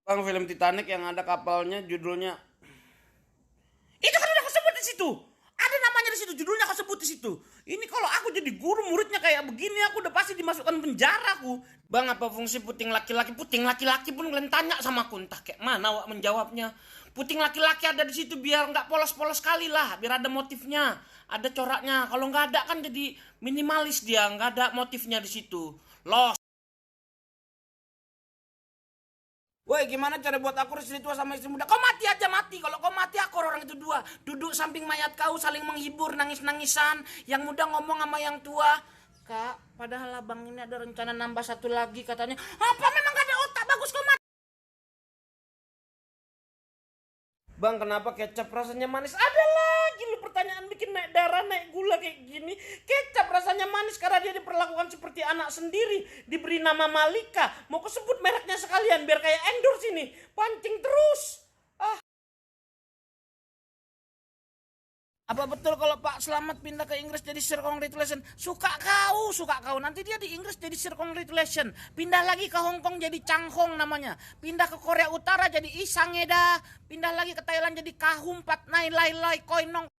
Bang, film Titanic yang ada kapalnya judulnya. Itu kan udah aku sebut di situ. Ada namanya di situ, judulnya aku sebut di situ. Ini kalau aku jadi guru muridnya kayak begini, aku udah pasti dimasukkan penjara aku. Bang, apa fungsi puting laki-laki? Puting laki-laki pun kalian tanya sama aku, entah kayak mana awak menjawabnya. Puting laki-laki ada di situ biar nggak polos-polos kali lah, biar ada motifnya, ada coraknya. Kalau nggak ada kan jadi minimalis dia, nggak ada motifnya di situ. Los. Woi, gimana cara buat aku istri tua sama istri muda? Kau mati aja mati. Kalau kau mati, aku orang itu dua. Duduk samping mayat kau, saling menghibur, nangis-nangisan. Yang muda ngomong sama yang tua. Kak, padahal abang ini ada rencana nambah satu lagi katanya. Apa memang gak ada otak? Bagus kau mati. Bang, kenapa kecap rasanya manis? Ada lagi lu pertanyaan bikin naik darah, naik gula kayak gini. Kecap rasanya manis karena dia diperlakukan seperti anak sendiri. Diberi nama Malika. Mau kesebut mereknya sekalian biar kayak endorse ini. Pancing terus. Ah. Apa betul kalau Pak Slamet pindah ke Inggris jadi Sir Congratulation? Suka kau. Nanti dia di Inggris jadi Sir Congratulation. Pindah lagi ke Hong Kong jadi Chang Hong namanya. Pindah ke Korea Utara jadi Isangeda. Pindah lagi ke Thailand jadi Kahum Pat Nai Lai Lai Koinong.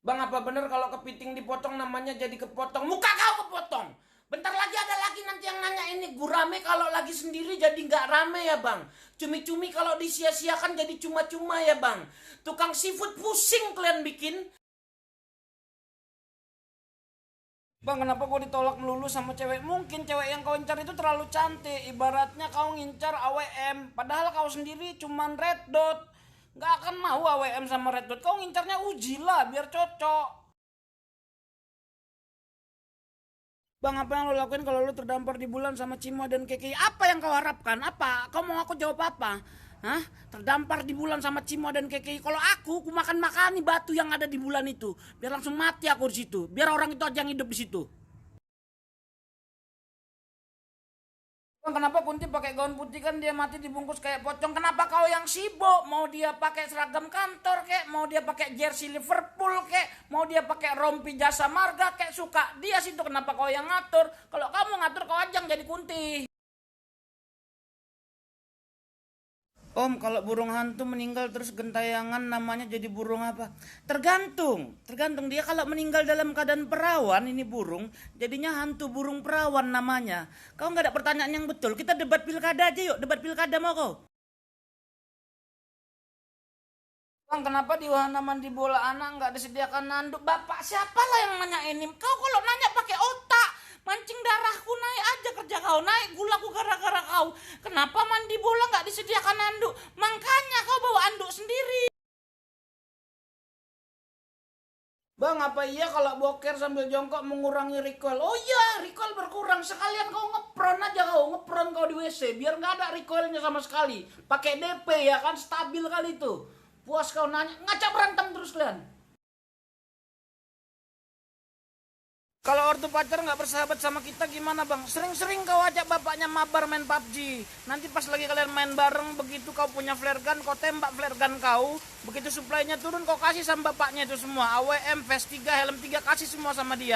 Bang, apa bener kalau kepiting dipotong namanya jadi kepotong? Muka kau kepotong. Bentar lagi ada lagi nanti yang nanya ini gurame kalau lagi sendiri jadi nggak rame ya bang. Cumi-cumi kalau disia-siakan jadi cuma-cuma ya bang. Tukang seafood pusing kalian bikin. Bang, kenapa kau ditolak melulu sama cewek? Mungkin cewek yang kau incar itu terlalu cantik. Ibaratnya kau ngincar AWM. Padahal kau sendiri cuman red dot. Nggak akan mau AWM sama red dot. Kau ngincarnya uji lah biar cocok. Bang, apa yang lo lakuin kalau lo terdampar di bulan sama Cimo dan Keke? Apa yang kau harapkan? Apa? Kau mau aku jawab apa? Hah? Terdampar di bulan sama Cimo dan Keke? Kalau aku makan-makani batu yang ada di bulan itu. Biar langsung mati aku di situ. Biar orang itu aja yang hidup di situ. Bang, kenapa Kunti pakai gaun putih kan dia mati dibungkus kayak pocong? Kenapa kau yang sibuk? Mau dia pakai seragam kantor kek? Mau dia pakai jersey Liverpool kek? Mau dia pakai rompi jasa marga kek? Suka dia situ, kenapa kau yang ngatur? Kalau kamu ngatur kau aja yang jadi Kunti. Om, kalau burung hantu meninggal terus gentayangan namanya jadi burung apa? Tergantung dia kalau meninggal dalam keadaan perawan ini burung, jadinya hantu burung perawan namanya. Kau nggak ada pertanyaan yang betul. Kita debat pilkada aja yuk, debat pilkada mau kau? Bang, kenapa di wahana mandi bola anak nggak disediakan nanduk? Bapak siapa lah yang nanya ini? Kau kalau nanya pakai otak, mancing darahku naik aja kerja kau, naik gulaku gara-gara kau. Kenapa mandi bola nggak disediakan nanduk? Makanya kau bawa anduk sendiri. Bang, apa iya kalau boker sambil jongkok mengurangi recoil? Oh iya, recoil berkurang. Sekalian kau ngepron aja kau, ngepron kau di WC biar nggak ada recoilnya sama sekali. Pakai DP ya kan, stabil kali itu. Puas kau nanya, ngacak berantem terus kalian. Kalau ortu pacar nggak bersahabat sama kita gimana bang? Sering-sering kau ajak bapaknya mabar main PUBG. Nanti pas lagi kalian main bareng, begitu kau punya flare gun, kau tembak flare gun kau. Begitu supply-nya turun, kau kasih sama bapaknya itu semua. AWM, Vest 3, helm 3, kasih semua sama dia.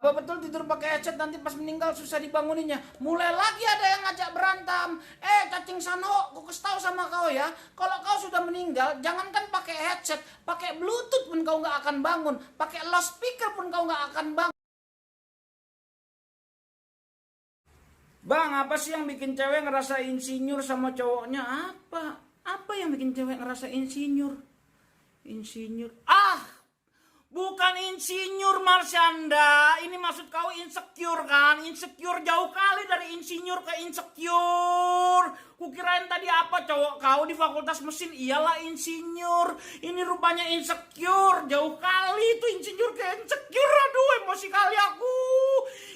Apa betul tidur pakai headset nanti pas meninggal susah dibanguninnya? Mulai lagi ada yang ngajak berantem. Cacing Sanho, aku kasih tahu sama kau ya. Kalau kau sudah meninggal, jangankan pakai headset, pakai Bluetooth pun kau nggak akan bangun. Pakai loudspeaker pun kau nggak akan bangun. Bang, apa sih yang bikin cewek ngerasa insinyur sama cowoknya? Apa? Apa yang bikin cewek ngerasa insinyur? Insinyur. Bukan insinyur Marsyanda. Ini maksud kau insecure kan? Insecure jauh kali dari insinyur ke insecure. Kukirain tadi apa cowok kau di fakultas mesin? Iyalah insinyur. Ini rupanya insecure. Jauh kali itu insinyur ke insecure. Aduh, emosi kali aku.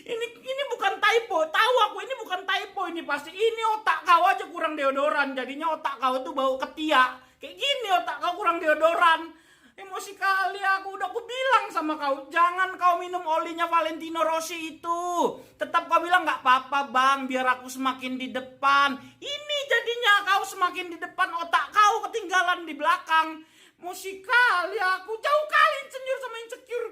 Ini bukan typo. Tahu aku ini bukan typo ini pasti. Ini otak kau aja kurang deodoran. Jadinya otak kau tuh bau ketiak. Kayak gini otak kau kurang deodoran. Emosi kali aku, udah aku bilang sama kau, jangan kau minum olinya Valentino Rossi itu. Tetap kau bilang nggak apa-apa bang, biar aku semakin di depan. Ini jadinya kau semakin di depan, otak kau ketinggalan di belakang. Emosi kali aku, jauh kali insinyur sama insecure.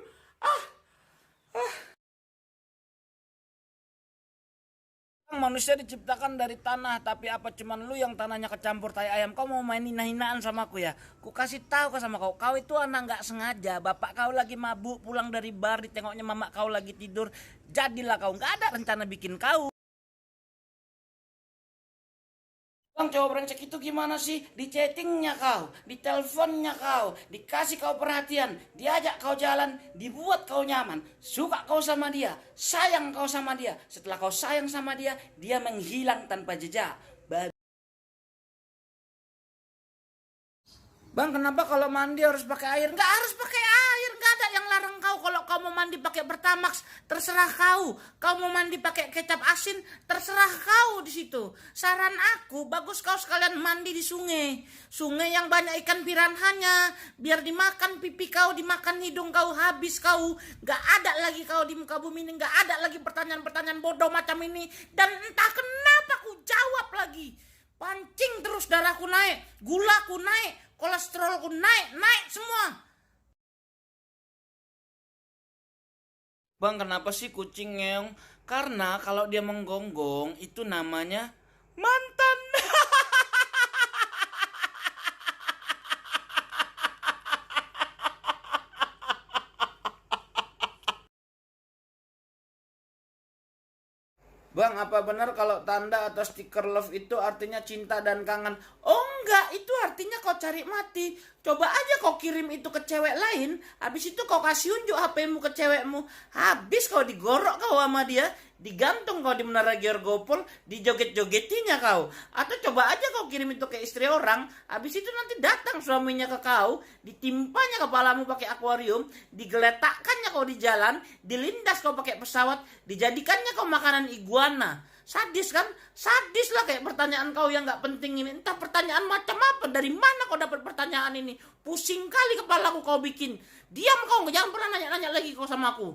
Manusia diciptakan dari tanah, tapi apa cuman lu yang tanahnya kecampur tai ayam? Kau mau main hina-hinaan sama aku ya? Ku kasih tahu ke sama kau, kau itu anak nggak sengaja. Bapak kau lagi mabuk pulang dari bar, ditengoknya mama kau lagi tidur. Jadilah kau nggak ada rencana bikin kau. Bang, cowok brengsek itu gimana sih? Di chattingnya kau, di teleponnya kau, dikasih kau perhatian, diajak kau jalan, dibuat kau nyaman, suka kau sama dia, sayang kau sama dia. Setelah kau sayang sama dia, dia menghilang tanpa jejak. Bang, kenapa kalau mandi harus pakai air? Nggak harus pakai air, nggak ada yang larang kau. Kalau kau mau mandi pakai Pertamax, terserah kau. Kau mau mandi pakai kecap asin, terserah kau di situ. Saran aku, bagus kau sekalian mandi di sungai. Sungai yang banyak ikan piranhanya. Biar dimakan pipi kau, dimakan hidung kau, habis kau. Nggak ada lagi kau di muka bumi ini, nggak ada lagi pertanyaan-pertanyaan bodoh macam ini. Dan entah kenapa aku jawab lagi. Pancing terus, darahku naik, gulaku naik, kolesterolku naik semua. Bang, kenapa sih kucing ngeong? Karena kalau dia menggonggong itu namanya mantan. Bang, apa benar kalau tanda atau stiker love itu artinya cinta dan kangen? Oh enggak, itu artinya kau cari mati. Coba aja kau kirim itu ke cewek lain, habis itu kau kasih unjuk HP-mu ke cewekmu. Habis kau digorok kau sama dia, digantung kau di menara Georgopol, dijoget-jogetinya kau. Atau coba aja kau kirim itu ke istri orang, habis itu nanti datang suaminya ke kau, ditimpanya kepalamu pakai akuarium, digeletakkannya kau di jalan, dilindas kau pakai pesawat, dijadikannya kau makanan iguana. Sadis kan? Sadis lah kayak pertanyaan kau yang gak penting ini. Entah pertanyaan macam apa, dari mana kau dapat pertanyaan ini? Pusing kali kepalaku kau bikin. Diam kau, jangan pernah nanya-nanya lagi kau sama aku.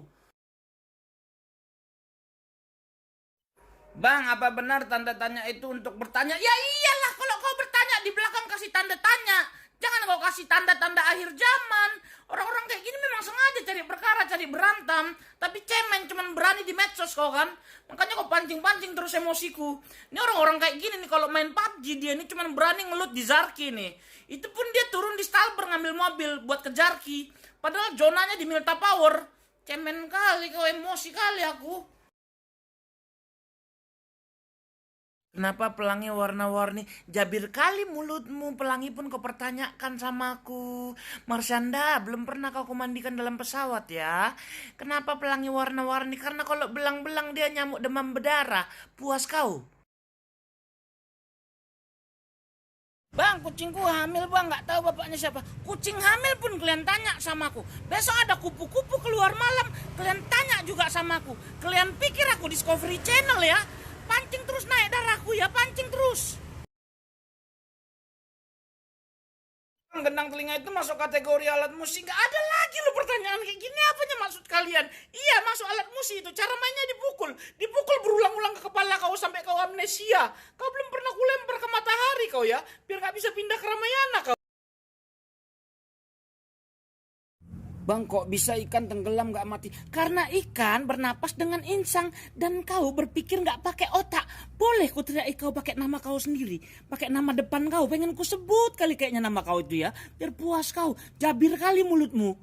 Bang, apa benar tanda tanya itu untuk bertanya? Ya iyalah, kalau kau bertanya di belakang kasih tanda tanya. Jangan kau kasih tanda-tanda akhir zaman. Orang-orang kayak gini memang sengaja cari perkara, cari berantem. Tapi cemen cuman berani di medsos kau kan. Makanya kau pancing-pancing terus emosiku. Ini orang-orang kayak gini nih kalau main PUBG dia ini cuman berani ngelut di Zarki nih. Itu pun dia turun di Stalber ngambil mobil buat ke Zarki. Padahal zonanya di Milta Power. Cemen kali kau, emosi kali aku. Kenapa pelangi warna-warni? Jabir kali mulutmu, pelangi pun kau pertanyakan sama aku. Marsyanda, belum pernah kau mandikan dalam pesawat ya? Kenapa pelangi warna-warni? Karena kalau belang-belang dia nyamuk demam berdarah. Puas kau? Bang, kucingku hamil bang, nggak tahu bapaknya siapa. Kucing hamil pun kalian tanya sama aku. Besok ada kupu-kupu keluar malam, kalian tanya juga sama aku. Kalian pikir aku Discovery Channel ya? Pancing terus naik darahku ya, pancing terus. Gendang telinga itu masuk kategori alat musik. Gak ada lagi lo pertanyaan kayak gini. Apanya maksud kalian? Iya, masuk alat musik itu. Cara mainnya dipukul. Dipukul berulang-ulang ke kepala kau sampai kau amnesia. Kau belum pernah kulempar ke matahari kau ya. Biar gak bisa pindah ke Ramayana kau. Bang, kok bisa ikan tenggelam gak mati? Karena ikan bernapas dengan insang. Dan kau berpikir gak pakai otak. Boleh ku teriak kau pakai nama kau sendiri. Pakai nama depan kau. Pengen ku sebut kali kayaknya nama kau itu ya. Biar puas kau. Jabir kali mulutmu.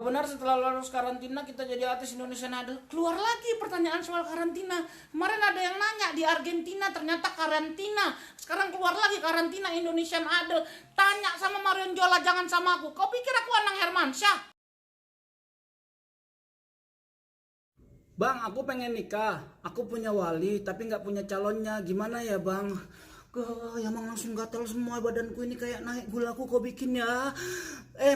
Benar, setelah lulus karantina kita jadi artis Indonesian Idol. Keluar lagi pertanyaan soal karantina. Kemarin ada yang nanya di Argentina ternyata karantina. Sekarang keluar lagi karantina Indonesian Idol. Tanya sama Marion Jola, jangan sama aku. Kau pikir aku Anang Hermansyah? Bang, aku pengen nikah. Aku punya wali tapi nggak punya calonnya. Gimana ya bang? Emang langsung gatal semua badanku ini, kayak naik gulaku kau bikin ya.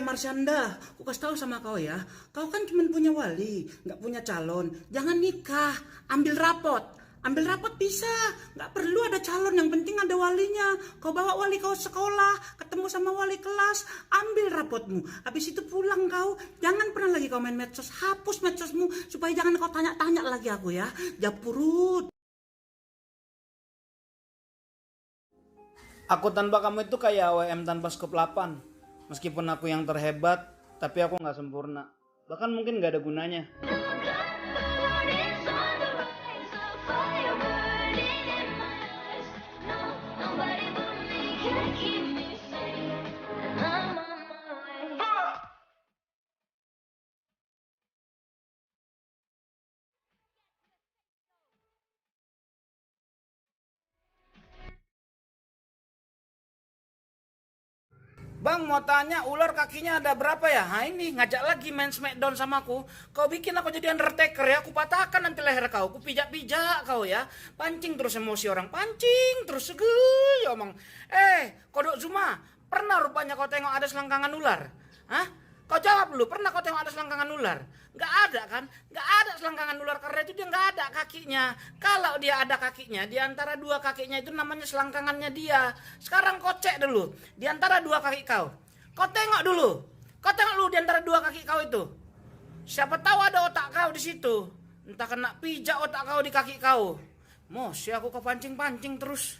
Marsyanda, aku kasih tahu sama kau ya. Kau kan cuma punya wali, nggak punya calon. Jangan nikah, ambil rapot. Ambil rapot bisa, nggak perlu ada calon, yang penting ada walinya. Kau bawa wali kau sekolah, ketemu sama wali kelas, ambil rapotmu. Habis itu pulang kau, jangan pernah lagi kau main medsos. Hapus medsosmu, supaya jangan kau tanya-tanya lagi aku ya. Japurut. Aku tanpa kamu itu kayak AWM tanpa skop 8. Meskipun aku yang terhebat, tapi aku nggak sempurna. Bahkan mungkin nggak ada gunanya. Bang, mau tanya ular kakinya ada berapa ya? Nah ini ngajak lagi main smackdown sama aku. Kau bikin aku jadi Undertaker ya. Aku patahkan nanti leher kau. Aku pijak-pijak kau ya. Pancing terus emosi orang. Pancing terus segel ya omong. Kodok Zuma. Pernah rupanya kau tengok ada selangkangan ular? Hah? Kau jawab dulu. Pernah kau tengok ada selangkangan ular? Nggak ada kan? Nggak ada selangkangan ular karena itu dia nggak ada kakinya. Kalau dia ada kakinya, di antara dua kakinya itu namanya selangkangannya dia. Sekarang kau cek dulu, di antara dua kaki kau. Kau tengok dulu. Kau tengok dulu di antara dua kaki kau itu. Siapa tahu ada otak kau di situ. Entah kena pijak otak kau di kaki kau. Mosi aku kepancing-pancing terus.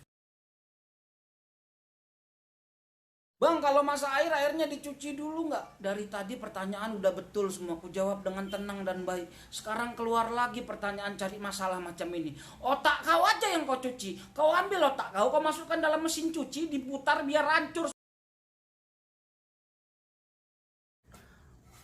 Bang, kalau masak air, airnya dicuci dulu nggak? Dari tadi pertanyaan udah betul semua. Aku jawab dengan tenang dan baik. Sekarang keluar lagi pertanyaan cari masalah macam ini. Otak kau aja yang kau cuci. Kau ambil otak kau masukkan dalam mesin cuci, diputar biar hancur.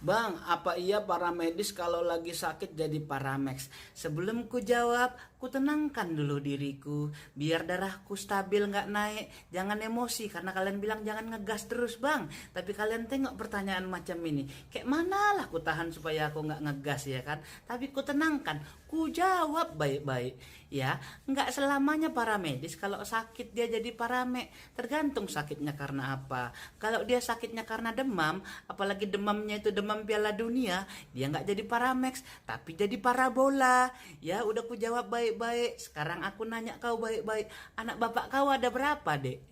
Bang, apa iya para medis kalau lagi sakit jadi paramex? Sebelum ku jawab, ku tenangkan dulu diriku. Biar darahku stabil nggak naik. Jangan emosi, karena kalian bilang jangan ngegas terus bang. Tapi kalian tengok pertanyaan macam ini. Kayak mana lah ku tahan supaya aku nggak ngegas ya kan? Tapi ku tenangkan, ku jawab baik-baik. Ya, nggak selamanya para medis kalau sakit dia jadi paramek. Tergantung sakitnya karena apa. Kalau dia sakitnya karena demam, apalagi demamnya itu demam Piala Dunia, dia nggak jadi paramex, tapi jadi parabola. Ya, udah ku jawab baik-baik. Sekarang aku nanya kau baik-baik. Anak bapak kau ada berapa, Dek?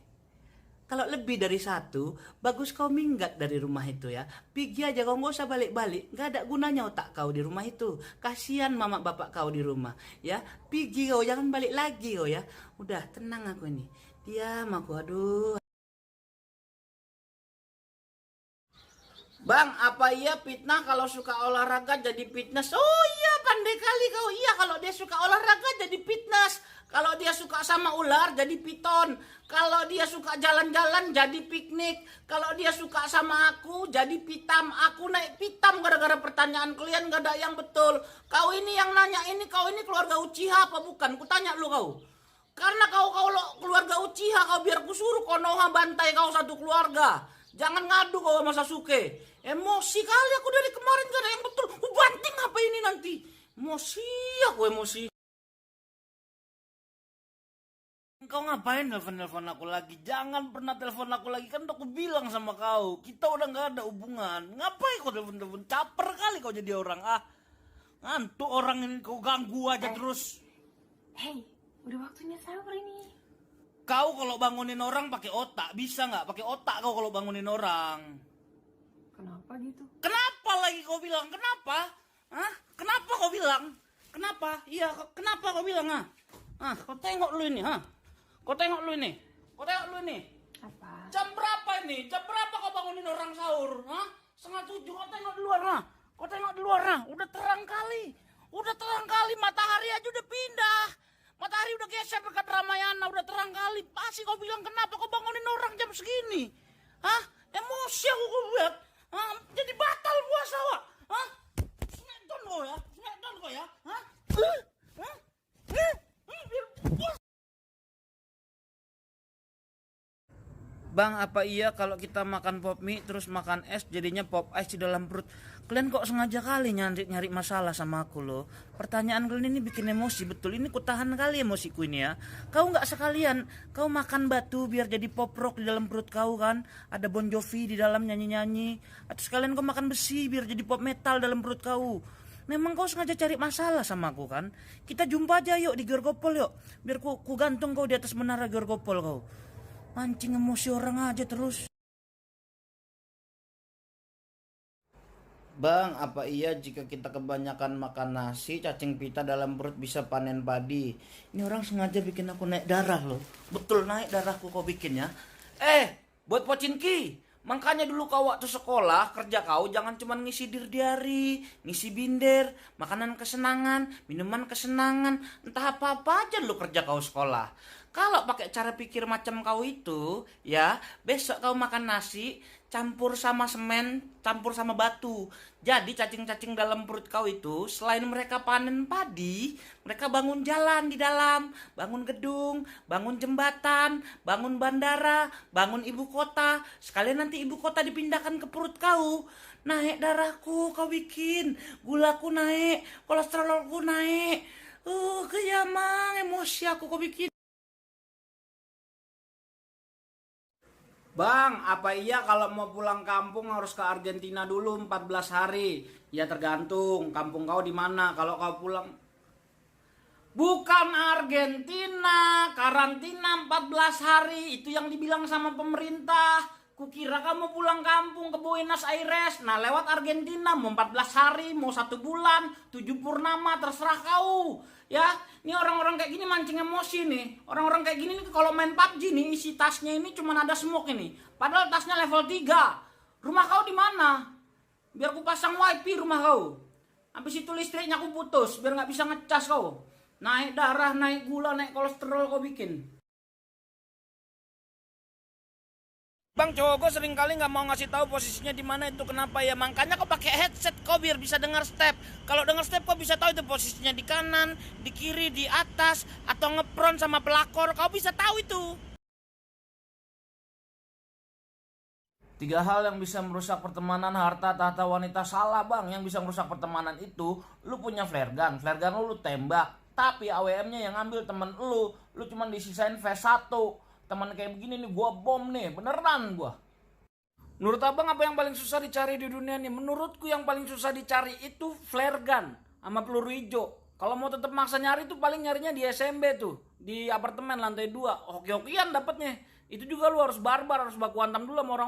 Kalau lebih dari satu, bagus kau minggat dari rumah itu ya. Pergi aja, kau nggak usah balik-balik. Nggak ada gunanya otak kau di rumah itu. Kasihan mama bapak kau di rumah. Ya, pergi kau, jangan balik lagi kau ya. Udah, tenang aku ini. Diam aku, aduh. Bang, apa iya fitnah kalau suka olahraga jadi fitness? Oh iya, pandai kali kau. Iya, kalau dia suka olahraga jadi fitness. Kalau dia suka sama ular jadi piton. Kalau dia suka jalan-jalan jadi piknik. Kalau dia suka sama aku jadi pitam. Aku naik pitam gara-gara pertanyaan kalian gak ada yang betul. Kau ini yang nanya ini, kau ini keluarga Uchiha apa bukan? Kutanya lu kau. Karena kau keluarga Uchiha, kau biar kusuruh Konoha bantai kau satu keluarga. Jangan ngadu kau sama Sasuke. Emosi kali aku dari kemarin gak ada yang betul. Banting apa ini nanti? Emosi aku emosi. Kau ngapain nelfon aku lagi? Jangan pernah telepon aku lagi. Kan udah aku bilang sama kau. Kita udah gak ada hubungan. Ngapain kau telepon? Caper kali kau jadi orang. Ngantuk orang ini kau ganggu aja terus. Hei, udah waktunya sahur ini. Kau kalau bangunin orang pakai otak, bisa nggak? Pakai otak kau kalau bangunin orang. Kenapa gitu? Kenapa lagi kau bilang? Kenapa? Hah? Kenapa kau bilang? Kenapa? Iya, kenapa kau bilang? Kau tengok lu ini, Kau tengok lu ini. Kau tengok lu ini. Apa? Jam berapa ini? Jam berapa kau bangunin orang sahur? 6:30. Kau tengok di luar, Kau tengok di luar, Udah terang kali. Udah terang kali, matahari aja udah pindah. Matahari udah geser dekat Ramayana, udah terang kali. Pasti kau bilang kenapa kau bangunin orang jam segini? Emosi aku kau buat. Jadi batal puasa, Wak. Smackdown kau ya? Smackdown kau ya? Bang, apa iya kalau kita makan pop mie terus makan es jadinya pop ice di dalam perut? Kalian kok sengaja kali nyari masalah sama aku loh. Pertanyaan kalian ini bikin emosi betul. Ini ku tahan kali emosiku ini ya. Kau nggak sekalian, kau makan batu biar jadi pop rock di dalam perut kau kan? Ada Bon Jovi di dalam nyanyi-nyanyi. Atau sekalian kau makan besi biar jadi pop metal dalam perut kau. Memang kau sengaja cari masalah sama aku kan? Kita jumpa aja yuk di Gorgopol yuk. Biar ku gantung kau di atas menara Gorgopol kau. Mancing emosi orang aja terus. Bang, apa iya jika kita kebanyakan makan nasi, cacing pita dalam perut bisa panen padi? Ini orang sengaja bikin aku naik darah loh. Betul naik darahku kau bikin ya. Buat pocinki. Makanya dulu kau waktu sekolah, kerja kau jangan cuma ngisi diary, ngisi binder, makanan kesenangan, minuman kesenangan, entah apa-apa aja lu kerja kau sekolah. Kalau pakai cara pikir macam kau itu, ya besok kau makan nasi, campur sama semen, campur sama batu. Jadi cacing-cacing dalam perut kau itu selain mereka panen padi, mereka bangun jalan di dalam, bangun gedung, bangun jembatan, bangun bandara, bangun ibu kota. Sekalian nanti ibu kota dipindahkan ke perut kau. Naik darahku kau bikin, gulaku naik, kolesterolku naik. Kejamang emosi aku kau bikin. Bang, apa iya kalau mau pulang kampung harus ke Argentina dulu 14 hari? Ya tergantung, kampung kau di mana kalau kau pulang. Bukan Argentina, karantina 14 hari, itu yang dibilang sama pemerintah. Kukira kamu pulang kampung ke Buenos Aires, nah lewat Argentina mau 14 hari, mau 1 bulan, 7 purnama, terserah kau. Ya, ini orang-orang kayak gini mancing emosi nih. Orang-orang kayak gini nih kalau main PUBG nih isi tasnya ini cuma ada smoke ini. Padahal tasnya level 3. Rumah kau di mana? Biar ku pasang wifi rumah kau. Habis itu listriknya aku putus biar nggak bisa ngecas kau. Naik darah, naik gula, naik kolesterol kau bikin. Bang, cowok gue sering kali nggak mau ngasih tahu posisinya di mana itu, kenapa ya? Makanya kau pakai headset kau biar bisa dengar step. Kalau dengar step kau bisa tahu itu posisinya di kanan, di kiri, di atas, atau ngepron sama pelakor. Kau bisa tahu itu. 3 hal yang bisa merusak pertemanan, harta, tahta, wanita. Salah bang, yang bisa merusak pertemanan itu lu punya flare gun lu tembak, tapi AWM-nya yang ngambil temen lu cuma disisain V1. Teman kayak begini nih gua bom nih, beneran gua. Menurut abang apa yang paling susah dicari di dunia nih? Menurutku yang paling susah dicari itu flare gun sama peluru hijau. Kalau mau tetap maksa nyari tuh paling nyarinya di SMB tuh, di apartemen lantai 2. Hoki-hokian dapetnya. Itu juga lu harus barbar, harus baku hantam dulu sama orang.